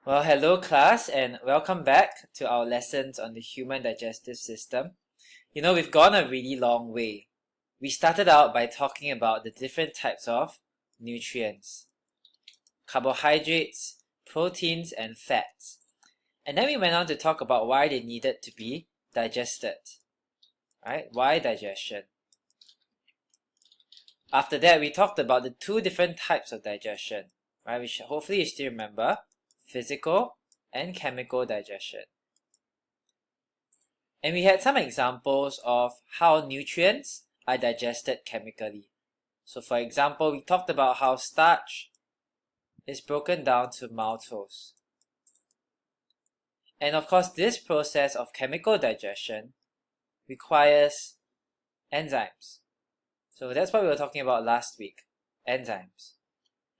Well, hello class and welcome back to our lessons on the human digestive system. We've gone a really long way. We started out by talking about the different types of nutrients, carbohydrates, proteins, and fats. And then we went on to talk about why they needed to be digested. Right? Why digestion? After that, we talked about the two different types of digestion, right? Which hopefully you still remember, physical and chemical digestion. And we had some examples of how nutrients are digested chemically. So for example, we talked about how starch is broken down to maltose. And of course, this process of chemical digestion requires enzymes. So that's what we were talking about last week, enzymes.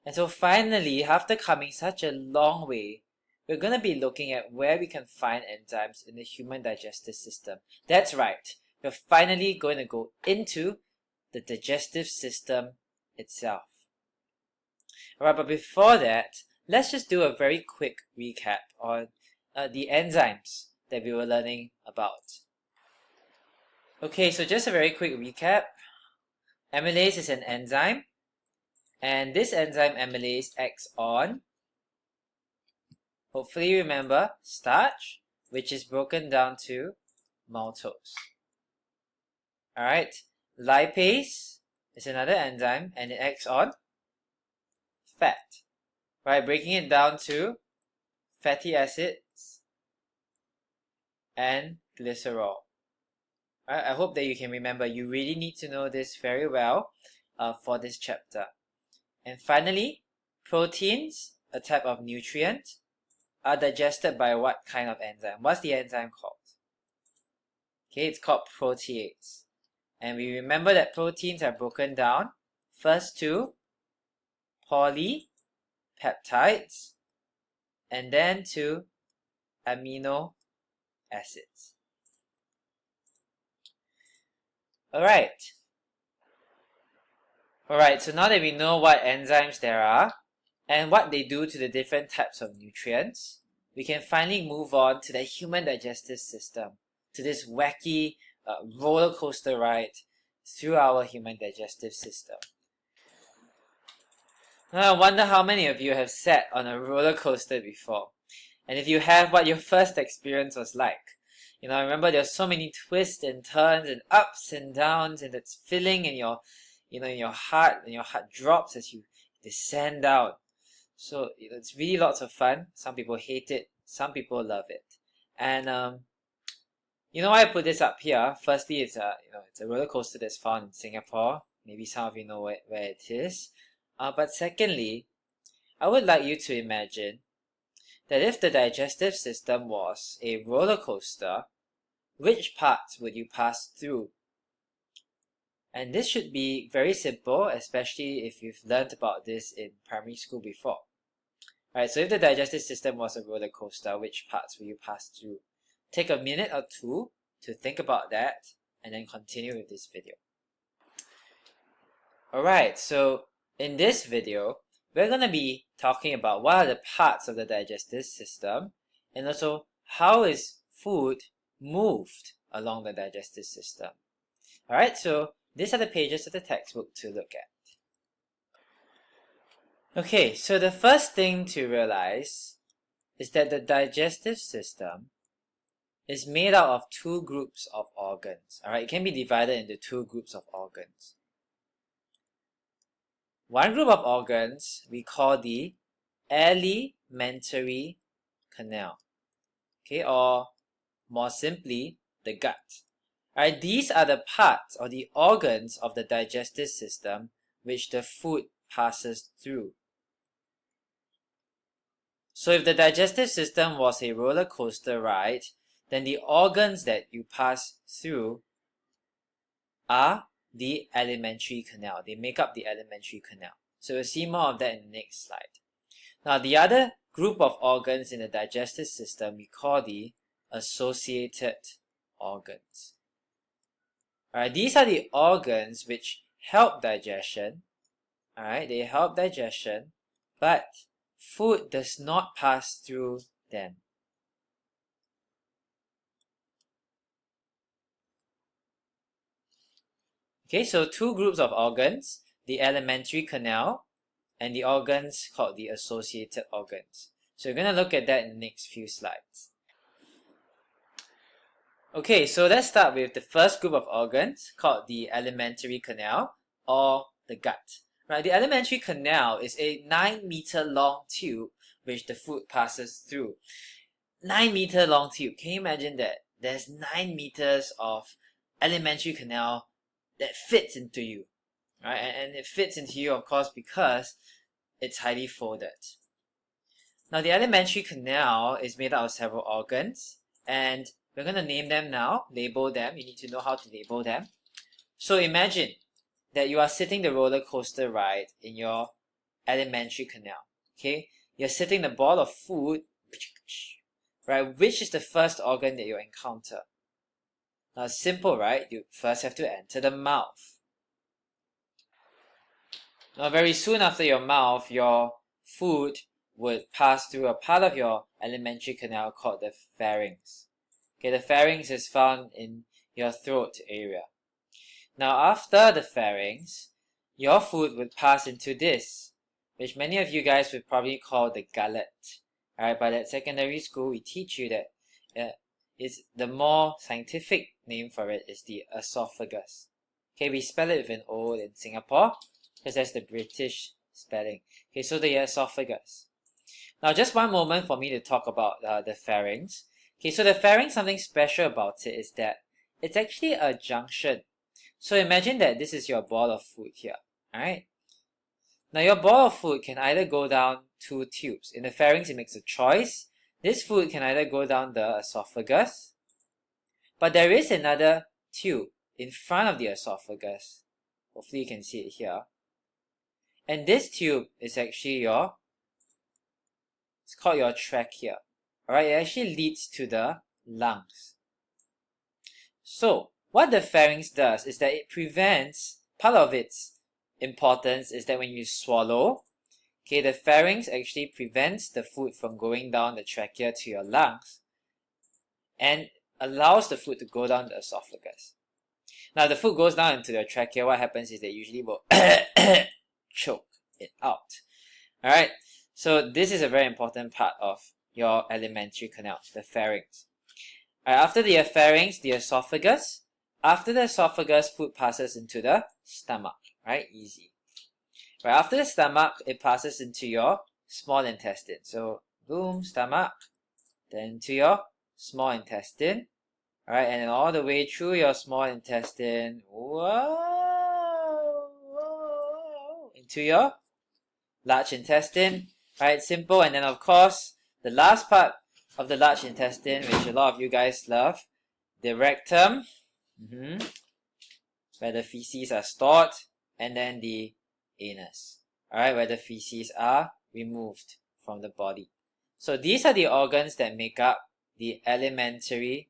And so finally, after coming such a long way, we're going to be looking at where we can find enzymes in the human digestive system. That's right, we're finally going to go into the digestive system itself. Alright, but before that, let's just do a very quick recap on the enzymes that we were learning about. Okay, so just a very quick recap. Amylase is an enzyme, and this enzyme amylase acts on, hopefully you remember, starch, which is broken down to maltose. Alright, lipase is another enzyme and it acts on fat. Right, breaking it down to fatty acids and glycerol. Right, I hope that you can remember. You really need to know this very well for this chapter. And finally, proteins, a type of nutrient, are digested by what kind of enzyme? What's the enzyme called? Okay, it's called protease. And we remember that proteins are broken down first to polypeptides and then to amino acids. Alright, so now that we know what enzymes there are and what they do to the different types of nutrients, we can finally move on to the human digestive system, to this wacky roller coaster ride through our human digestive system. Now, I wonder how many of you have sat on a roller coaster before, and if you have, what your first experience was like. I remember there's so many twists and turns and ups and downs, and it's filling in your, in your heart, and your heart drops as you descend down. So it's really lots of fun. Some people hate it, some people love it. And why I put this up here? Firstly, it's a roller coaster that's found in Singapore. Maybe some of you know where it is. But secondly, I would like you to imagine that if the digestive system was a roller coaster, which parts would you pass through? And this should be very simple, especially if you've learned about this in primary school before. Alright, so if the digestive system was a roller coaster, which parts will you pass through? Take a minute or two to think about that, and then continue with this video. Alright, so in this video, we're going to be talking about what are the parts of the digestive system, and also how is food moved along the digestive system. Alright, so these are the pages of the textbook to look at. Okay, so the first thing to realize is that the digestive system is made out of two groups of organs. Alright, it can be divided into two groups of organs. One group of organs we call the alimentary canal. Okay, or more simply, the gut. Alright, these are the parts or the organs of the digestive system which the food passes through. So if the digestive system was a roller coaster ride, then the organs that you pass through are the alimentary canal. They make up the alimentary canal. So we'll see more of that in the next slide. Now the other group of organs in the digestive system we call the associated organs. Alright, these are the organs which help digestion. Alright, they help digestion, but food does not pass through them. Okay, so two groups of organs, the alimentary canal and the organs called the associated organs. So we're going to look at that in the next few slides. Okay, so let's start with the first group of organs called the alimentary canal or the gut. Right, the alimentary canal is a 9-meter long tube which the food passes through. 9-meter long tube. Can you imagine that? There's 9 meters of alimentary canal that fits into you, right? And it fits into you, of course, because it's highly folded. Now, the alimentary canal is made out of several organs, and we're going to name them now, label them. You need to know how to label them. So imagine that you are sitting the roller coaster ride in your alimentary canal. Okay, you're sitting the ball of food, right? Which is the first organ that you encounter? Now, simple, right? You first have to enter the mouth. Now, very soon after your mouth, your food would pass through a part of your alimentary canal called the pharynx. Okay, the pharynx is found in your throat area. Now, after the pharynx, your food would pass into this, which many of you guys would probably call the gullet. Alright, but at secondary school, we teach you that it's the more scientific name for it is the esophagus. Okay, we spell it with an O in Singapore because that's the British spelling. Okay, so the esophagus. Now, just one moment for me to talk about the pharynx. Okay, so the pharynx, something special about it is that it's actually a junction. So imagine that this is your ball of food here, alright? Now your ball of food can either go down two tubes. In the pharynx, it makes a choice. This food can either go down the esophagus, but there is another tube in front of the esophagus. Hopefully you can see it here. And this tube is actually it's called your trachea. Alright, it actually leads to the lungs. So, what the pharynx does is that it prevents, part of its importance is that when you swallow, okay, the pharynx actually prevents the food from going down the trachea to your lungs and allows the food to go down the esophagus. Now, the food goes down into the trachea, what happens is they usually will choke it out. Alright, so this is a very important part of your alimentary canal, the pharynx. After the pharynx, the esophagus. After the esophagus, food passes into the stomach, right? Easy. Right, after the stomach, it passes into your small intestine. So, boom, stomach, then to your small intestine, alright, and then all the way through your small intestine, into your large intestine, right? Simple. And then, of course, the last part of the large intestine, which a lot of you guys love, the rectum, where the feces are stored, and then the anus, alright, where the feces are removed from the body. So these are the organs that make up the alimentary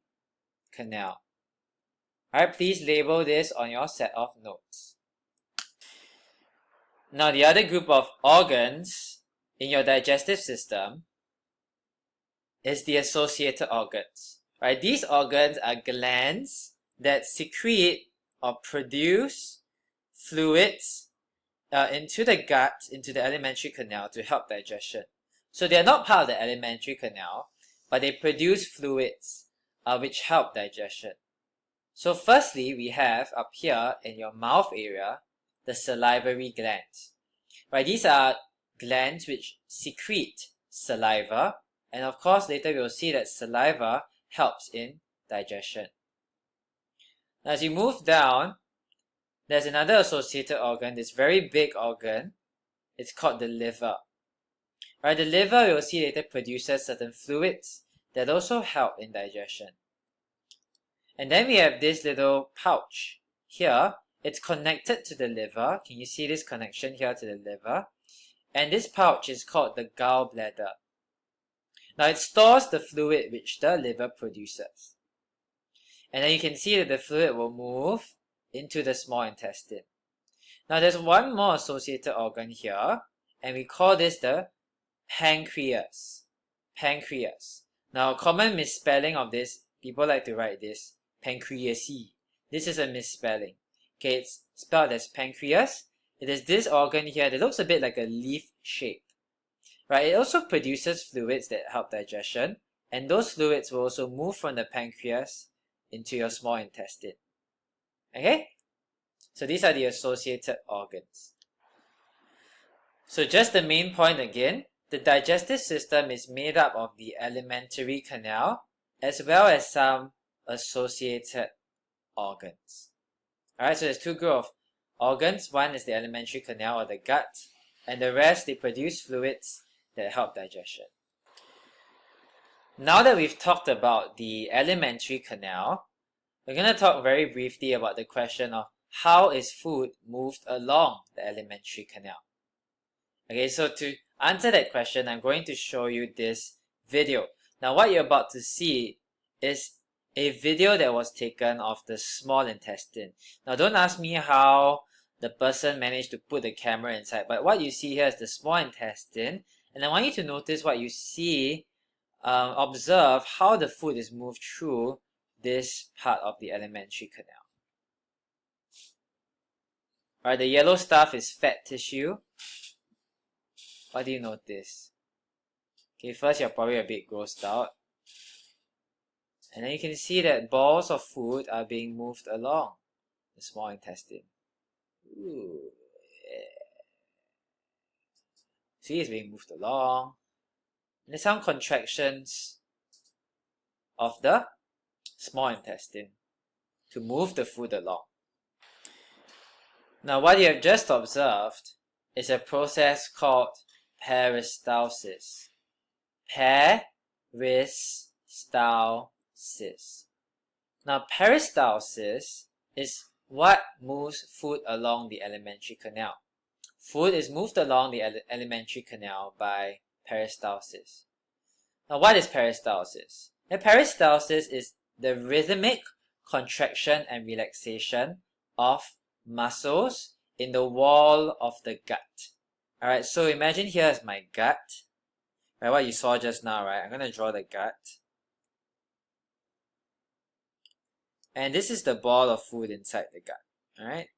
canal. Alright, please label this on your set of notes. Now the other group of organs in your digestive system is the associated organs. Right? These organs are glands that secrete or produce fluids into the gut, into the alimentary canal to help digestion. So they are not part of the alimentary canal, but they produce fluids which help digestion. So firstly, we have up here in your mouth area, the salivary glands. Right? These are glands which secrete saliva, and of course later we will see that saliva helps in digestion. Now, as you move down, there's another associated organ, this very big organ. It's called the liver. Right, the liver, we will see later, produces certain fluids that also help in digestion. And then we have this little pouch here. It's connected to the liver. Can you see this connection here to the liver? And this pouch is called the gallbladder. Now it stores the fluid which the liver produces. And then you can see that the fluid will move into the small intestine. Now there's one more associated organ here, and we call this the pancreas. Pancreas. Now, common misspelling of this, people like to write this pancreasy. This is a misspelling. Okay, it's spelled as pancreas. It is this organ here that looks a bit like a leaf shape. Right, it also produces fluids that help digestion, and those fluids will also move from the pancreas into your small intestine. Okay? So these are the associated organs. So just the main point again, the digestive system is made up of the alimentary canal as well as some associated organs. Alright, so there's two groups of organs. One is the alimentary canal or the gut, and the rest, they produce fluids that help digestion. Now that we've talked about the alimentary canal, we're going to talk very briefly about the question of how is food moved along the alimentary canal. Okay, so to answer that question, I'm going to show you this video. Now, what you're about to see is a video that was taken of the small intestine. Now, don't ask me how the person managed to put the camera inside, but what you see here is the small intestine, and I want you to notice what you see, observe how the food is moved through this part of the alimentary canal. Alright, the yellow stuff is fat tissue. What do you notice? Okay, first you're probably a bit grossed out. And then you can see that balls of food are being moved along the small intestine. Ooh, yeah. See, it's being moved along. And there's some contractions of the small intestine to move the food along. Now, what you have just observed is a process called peristalsis. Peristalsis. Now, peristalsis is what moves food along the alimentary canal. Food is moved along the alimentary canal by peristalsis. Now, what is peristalsis? The peristalsis is the rhythmic contraction and relaxation of muscles in the wall of the gut. Alright, so imagine here is my gut. Right, what you saw just now, right? I'm going to draw the gut. And this is the ball of food inside the gut. Alright?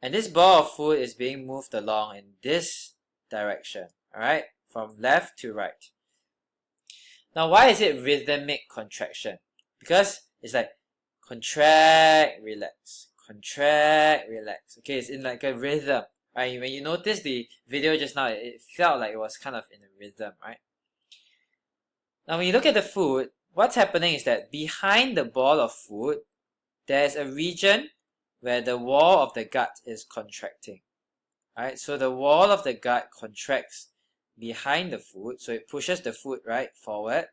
And this ball of food is being moved along in this direction. Alright? From left to right. Now, why is it rhythmic contraction? Because it's like contract, relax. Contract, relax. Okay, it's in like a rhythm. Right? When you notice the video just now, it felt like it was kind of in a rhythm, right? Now, when you look at the food, what's happening is that behind the ball of food, there's a region where the wall of the gut is contracting. Right? So the wall of the gut contracts behind the food, so it pushes the food right forward,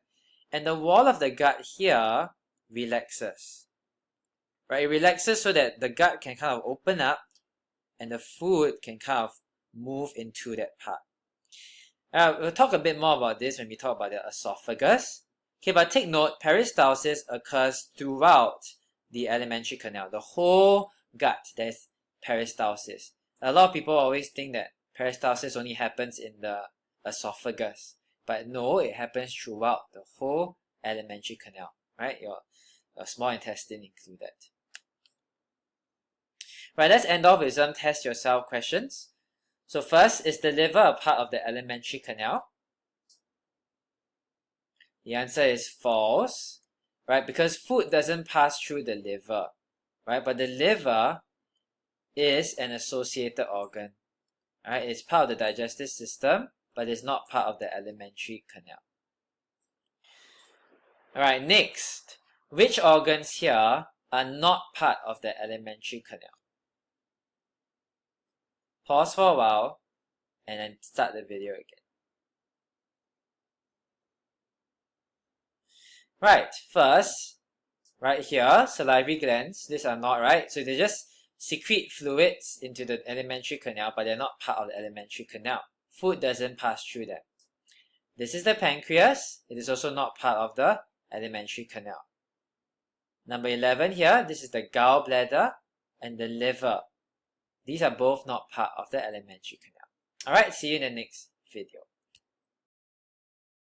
and the wall of the gut here relaxes. Right? It relaxes so that the gut can kind of open up and the food can kind of move into that part. We'll talk a bit more about this when we talk about the esophagus. Okay, but take note, peristalsis occurs throughout the alimentary canal. The whole gut, there's peristalsis. A lot of people always think that peristalsis only happens in the esophagus. But no, it happens throughout the whole alimentary canal. Right? Your small intestine included. Right, let's end off with some test yourself questions. So first, is the liver a part of the alimentary canal? The answer is false, right? Because food doesn't pass through the liver, right? But the liver is an associated organ, right? It's part of the digestive system, but it's not part of the alimentary canal. Alright, next, which organs here are not part of the alimentary canal? Pause for a while, and then start the video again. Right, first, right here, salivary glands, these are not, right? So they just secrete fluids into the alimentary canal, but they're not part of the alimentary canal. Food doesn't pass through them. This is the pancreas. It is also not part of the alimentary canal. Number 11 here, this is the gallbladder and the liver. These are both not part of the alimentary canal. Alright, see you in the next video.